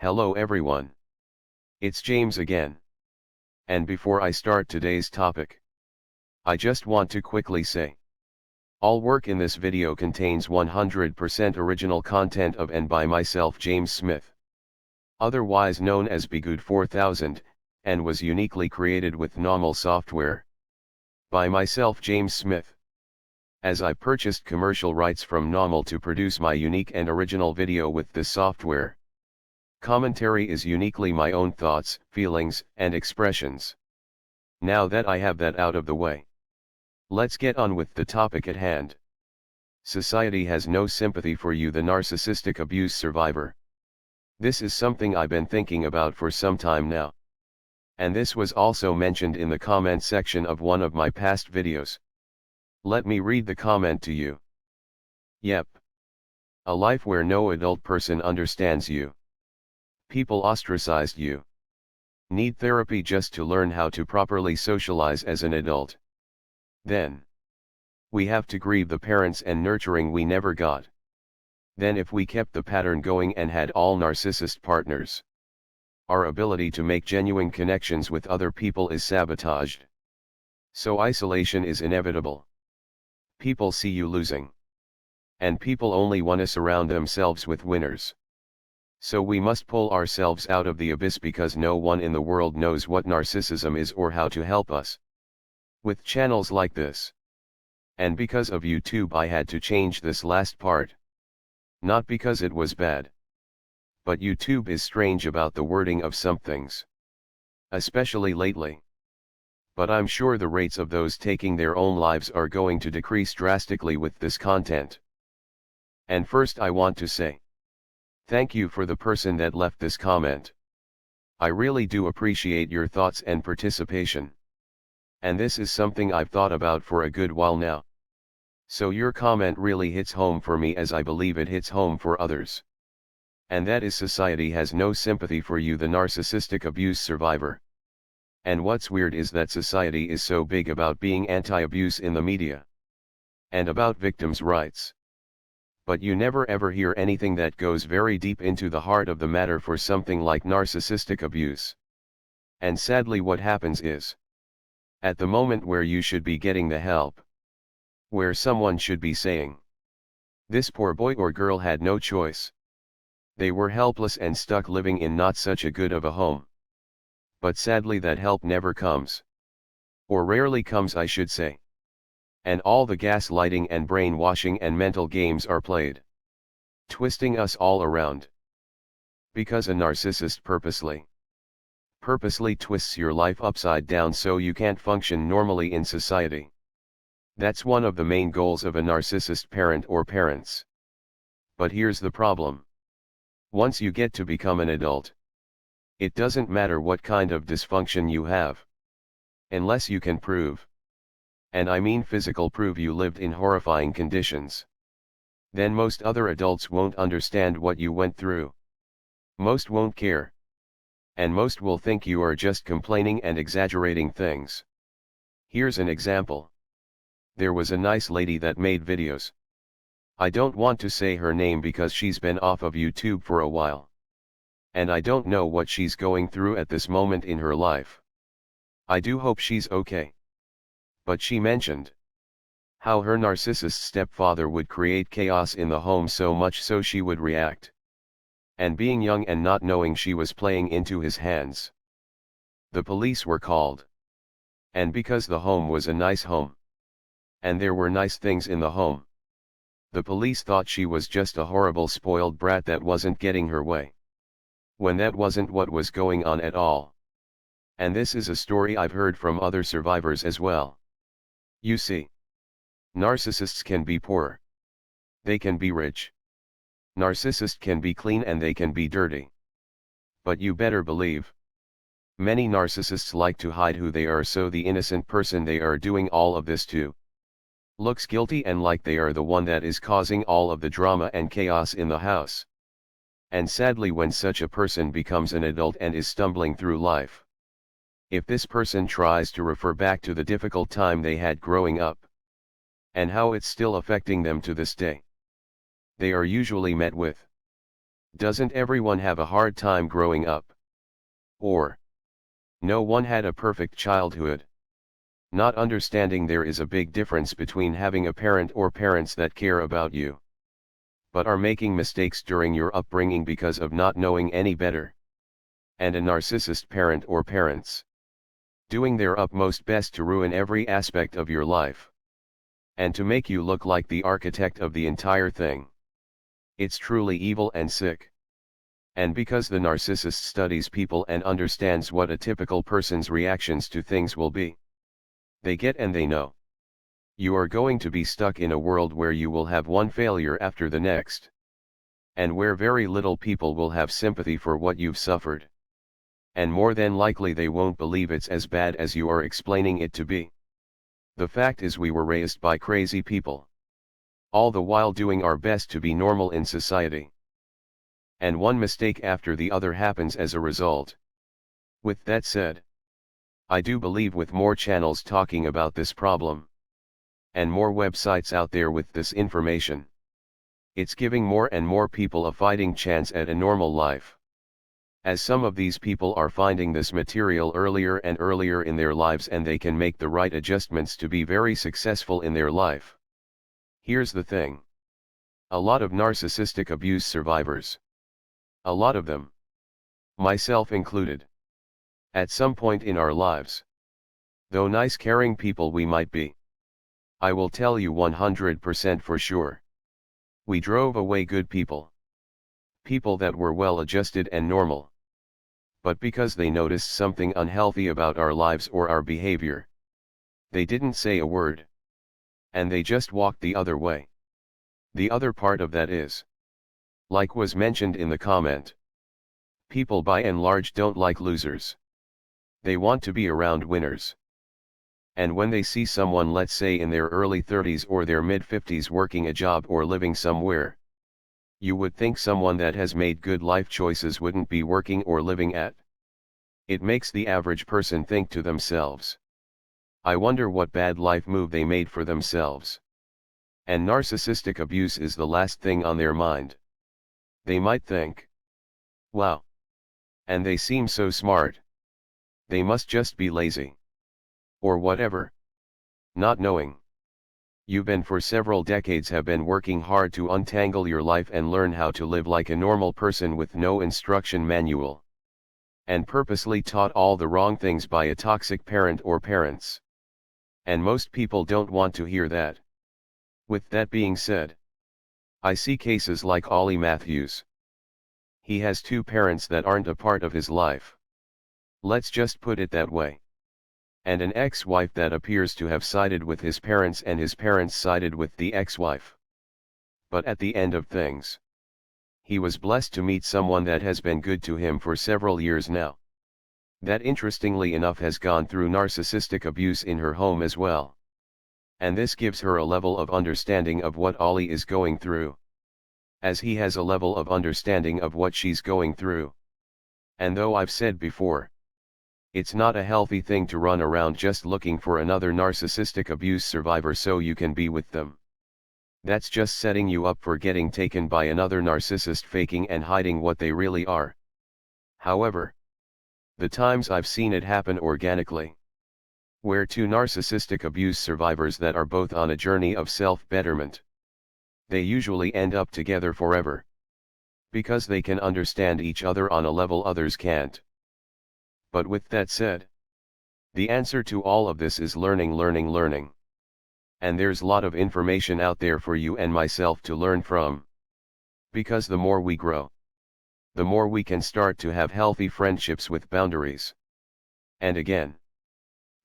Hello everyone. It's James again. And before I start today's topic, I just want to quickly say, all work in this video contains 100% original content of and by myself, James Smith, otherwise known as Bgood 4000, and was uniquely created with NAWMAL software. By myself, James Smith, as I purchased commercial rights from NAWMAL to produce my unique and original video with this software. Commentary is uniquely my own thoughts, feelings, and expressions. Now that I have that out of the way, let's get on with the topic at hand. Society has no sympathy for you, the narcissistic abuse survivor. This is something I've been thinking about for some time now. And this was also mentioned in the comment section of one of my past videos. Let me read the comment to you. Yep. A life where no adult person understands you. People ostracized you. Need therapy just to learn how to properly socialize as an adult. Then we have to grieve the parents and nurturing we never got. Then if we kept the pattern going and had all narcissist partners, our ability to make genuine connections with other people is sabotaged. So isolation is inevitable. People see you losing. And people only want to surround themselves with winners. So we must pull ourselves out of the abyss because no one in the world knows what narcissism is or how to help us. With channels like this. And because of YouTube I had to change this last part. Not because it was bad. But YouTube is strange about the wording of some things. Especially lately. But I'm sure the rates of those taking their own lives are going to decrease drastically with this content. And first I want to say, thank you for the person that left this comment. I really do appreciate your thoughts and participation. And this is something I've thought about for a good while now. So your comment really hits home for me, as I believe it hits home for others. And that is, society has no sympathy for you, the narcissistic abuse survivor. And what's weird is that society is so big about being anti-abuse in the media. And about victims' rights. But you never ever hear anything that goes very deep into the heart of the matter for something like narcissistic abuse. And sadly what happens is, at the moment where you should be getting the help, where someone should be saying, this poor boy or girl had no choice. They were helpless and stuck living in not such a good of a home. But sadly that help never comes. Or rarely comes, I should say. And all the gaslighting and brainwashing and mental games are played, twisting us all around. Because a narcissist purposely twists your life upside down so you can't function normally in society. That's one of the main goals of a narcissist parent or parents. But here's the problem. Once you get to become an adult, it doesn't matter what kind of dysfunction you have. Unless you can prove, and I mean physical proof, you lived in horrifying conditions, then most other adults won't understand what you went through. Most won't care. And most will think you are just complaining and exaggerating things. Here's an example. There was a nice lady that made videos. I don't want to say her name because she's been off of YouTube for a while. And I don't know what she's going through at this moment in her life. I do hope she's okay. But she mentioned how her narcissist stepfather would create chaos in the home so much so she would react. And being young and not knowing, she was playing into his hands. The police were called. And because the home was a nice home, and there were nice things in the home, the police thought she was just a horrible spoiled brat that wasn't getting her way. When that wasn't what was going on at all. And this is a story I've heard from other survivors as well. You see, narcissists can be poor. They can be rich. Narcissist can be clean and they can be dirty. But you better believe, many narcissists like to hide who they are, so the innocent person they are doing all of this to looks guilty and like they are the one that is causing all of the drama and chaos in the house. And sadly, when such a person becomes an adult and is stumbling through life, if this person tries to refer back to the difficult time they had growing up, and how it's still affecting them to this day, they are usually met with Doesn't everyone have a hard time growing up? Or, no one had a perfect childhood. Not understanding there is a big difference between having a parent or parents that care about you, but are making mistakes during your upbringing because of not knowing any better. And a narcissist parent or parents, doing their utmost best to ruin every aspect of your life, and to make you look like the architect of the entire thing. It's truly evil and sick. And because the narcissist studies people and understands what a typical person's reactions to things will be, they get and they know. You are going to be stuck in a world where you will have one failure after the next, and where very little people will have sympathy for what you've suffered. And more than likely they won't believe it's as bad as you are explaining it to be. The fact is we were raised by crazy people, all the while doing our best to be normal in society. And one mistake after the other happens as a result. With that said, I do believe with more channels talking about this problem, and more websites out there with this information, it's giving more and more people a fighting chance at a normal life. As some of these people are finding this material earlier and earlier in their lives and they can make the right adjustments to be very successful in their life. Here's the thing. A lot of narcissistic abuse survivors, a lot of them, myself included, at some point in our lives, though nice caring people we might be, I will tell you 100% for sure, we drove away good people. People that were well adjusted and normal. But because they noticed something unhealthy about our lives or our behavior, they didn't say a word. And they just walked the other way. The other part of that is, like was mentioned in the comment, people by and large don't like losers. They want to be around winners. And when they see someone, let's say in their early 30s or their mid-50s working a job or living somewhere, you would think someone that has made good life choices wouldn't be working or living at. It makes the average person think to themselves, I wonder what bad life move they made for themselves. And narcissistic abuse is the last thing on their mind. They might think, wow. And they seem so smart. They must just be lazy. Or whatever. Not knowing. You've been for several decades have been working hard to untangle your life and learn how to live like a normal person with no instruction manual. And purposely taught all the wrong things by a toxic parent or parents. And most people don't want to hear that. With that being said, I see cases like Ollie Matthews. He has two parents that aren't a part of his life. Let's just put it that way. And an ex-wife that appears to have sided with his parents and his parents sided with the ex-wife. But at the end of things, he was blessed to meet someone that has been good to him for several years now. That interestingly enough has gone through narcissistic abuse in her home as well. And this gives her a level of understanding of what Ollie is going through, as he has a level of understanding of what she's going through. And though I've said before, it's not a healthy thing to run around just looking for another narcissistic abuse survivor so you can be with them. That's just setting you up for getting taken by another narcissist faking and hiding what they really are. However, the times I've seen it happen organically, where two narcissistic abuse survivors that are both on a journey of self-betterment, they usually end up together forever. Because they can understand each other on a level others can't. But with that said, the answer to all of this is learning. And there's a lot of information out there for you and myself to learn from. Because the more we grow, the more we can start to have healthy friendships with boundaries. And again,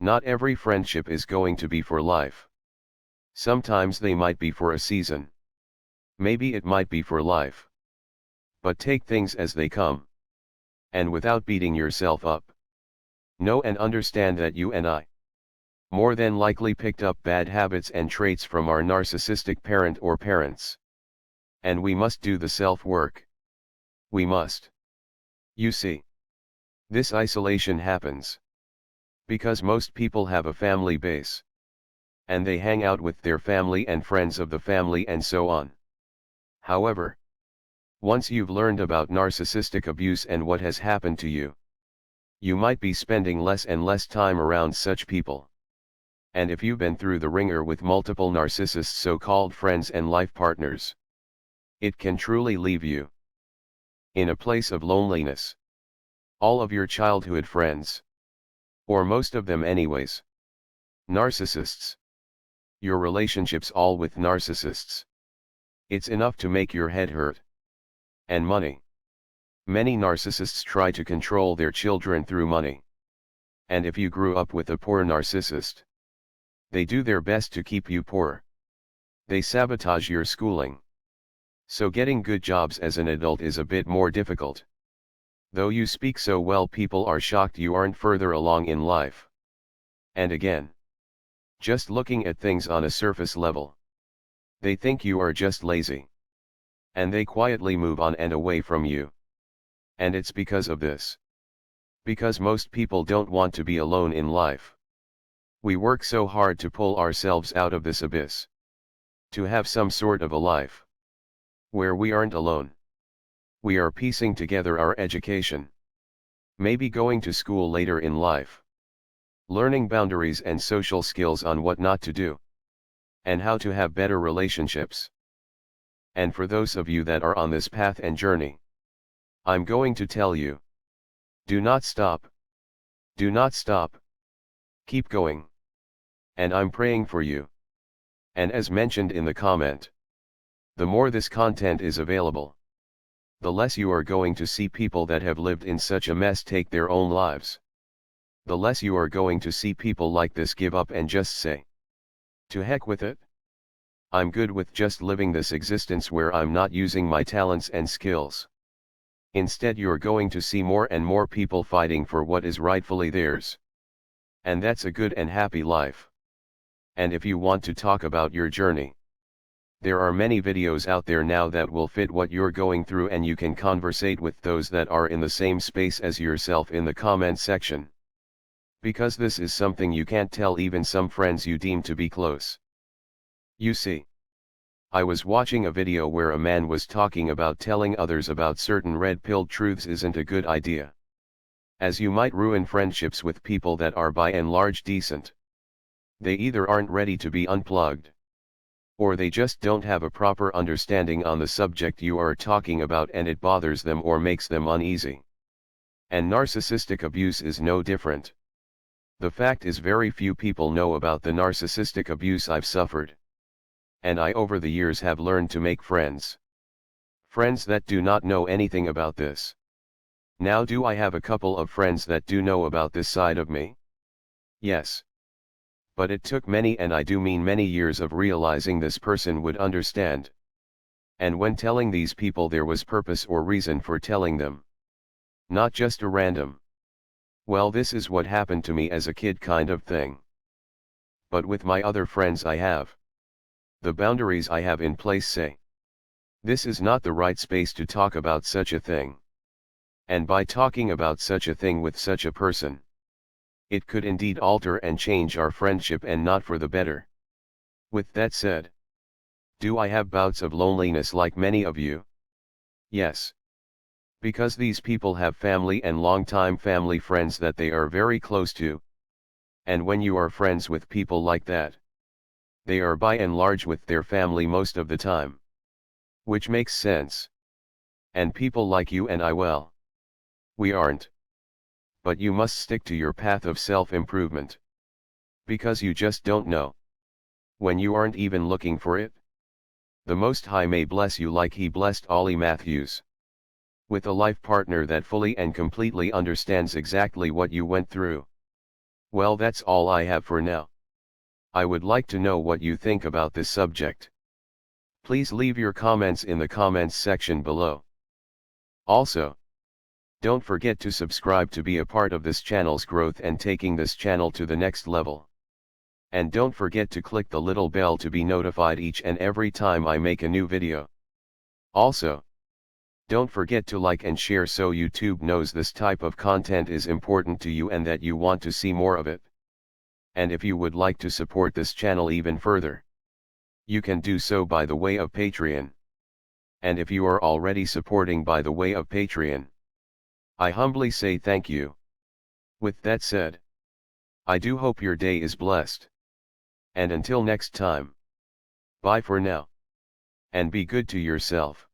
not every friendship is going to be for life. Sometimes they might be for a season. Maybe it might be for life. But take things as they come. And without beating yourself up. Know and understand that you and I more than likely picked up bad habits and traits from our narcissistic parent or parents. And we must do the self-work. We must. You see, this isolation happens because most people have a family base. And they hang out with their family and friends of the family and so on. However, Once you've learned about narcissistic abuse and what has happened to you, you might be spending less and less time around such people. And if you've been through the ringer with multiple narcissists, so-called friends and life partners, it can truly leave you in a place of loneliness. All of your childhood friends, or most of them anyways, narcissists. Your relationships all with narcissists. It's enough to make your head hurt. And money. Many narcissists try to control their children through money. And if you grew up with a poor narcissist, they do their best to keep you poor. They sabotage your schooling. So getting good jobs as an adult is a bit more difficult. Though you speak so well, people are shocked you aren't further along in life. And again, just looking at things on a surface level, they think you are just lazy. And they quietly move on and away from you. And it's because of this. Because most people don't want to be alone in life. We work so hard to pull ourselves out of this abyss. To have some sort of a life where we aren't alone. We are piecing together our education. Maybe going to school later in life. Learning boundaries and social skills on what not to do. And how to have better relationships. And for those of you that are on this path and journey, I'm going to tell you, do not stop. Do not stop. Keep going. And I'm praying for you. And as mentioned in the comment, the more this content is available, the less you are going to see people that have lived in such a mess take their own lives. The less you are going to see people like this give up and just say, to heck with it. I'm good with just living this existence where I'm not using my talents and skills. Instead, you're going to see more and more people fighting for what is rightfully theirs. And that's a good and happy life. And if you want to talk about your journey, there are many videos out there now that will fit what you're going through, and you can conversate with those that are in the same space as yourself in the comment section. Because this is something you can't tell even some friends you deem to be close. You see, I was watching a video where a man was talking about telling others about certain red-pilled truths isn't a good idea, as you might ruin friendships with people that are by and large decent. They either aren't ready to be unplugged, or they just don't have a proper understanding on the subject you are talking about, and it bothers them or makes them uneasy. And narcissistic abuse is no different. The fact is, very few people know about the narcissistic abuse I've suffered. And I over the years have learned to make friends. Friends that do not know anything about this. Now, do I have a couple of friends that do know about this side of me? Yes. But it took many, and I do mean many, years of realizing this person would understand. And when telling these people, there was purpose or reason for telling them. Not just a random, well, this is what happened to me as a kid kind of thing. But with my other friends, I have. The boundaries I have in place say, this is not the right space to talk about such a thing. And by talking about such a thing with such a person, it could indeed alter and change our friendship, and not for the better. With that said, do I have bouts of loneliness like many of you? Yes. Because these people have family and longtime family friends that they are very close to. And when you are friends with people like that, they are by and large with their family most of the time. Which makes sense. And people like you and I, well, we aren't. But you must stick to your path of self-improvement. Because you just don't know when you aren't even looking for it. The Most High may bless you like He blessed Ollie Matthews, with a life partner that fully and completely understands exactly what you went through. Well, that's all I have for now. I would like to know what you think about this subject. Please leave your comments in the comments section below. Also, don't forget to subscribe to be a part of this channel's growth and taking this channel to the next level. And don't forget to click the little bell to be notified each and every time I make a new video. Also, don't forget to like and share so YouTube knows this type of content is important to you and that you want to see more of it. And if you would like to support this channel even further, you can do so by the way of Patreon. and if you are already supporting by the way of Patreon, I humbly say thank you. With that said, I do hope your day is blessed. And until next time, bye for now. And be good to yourself.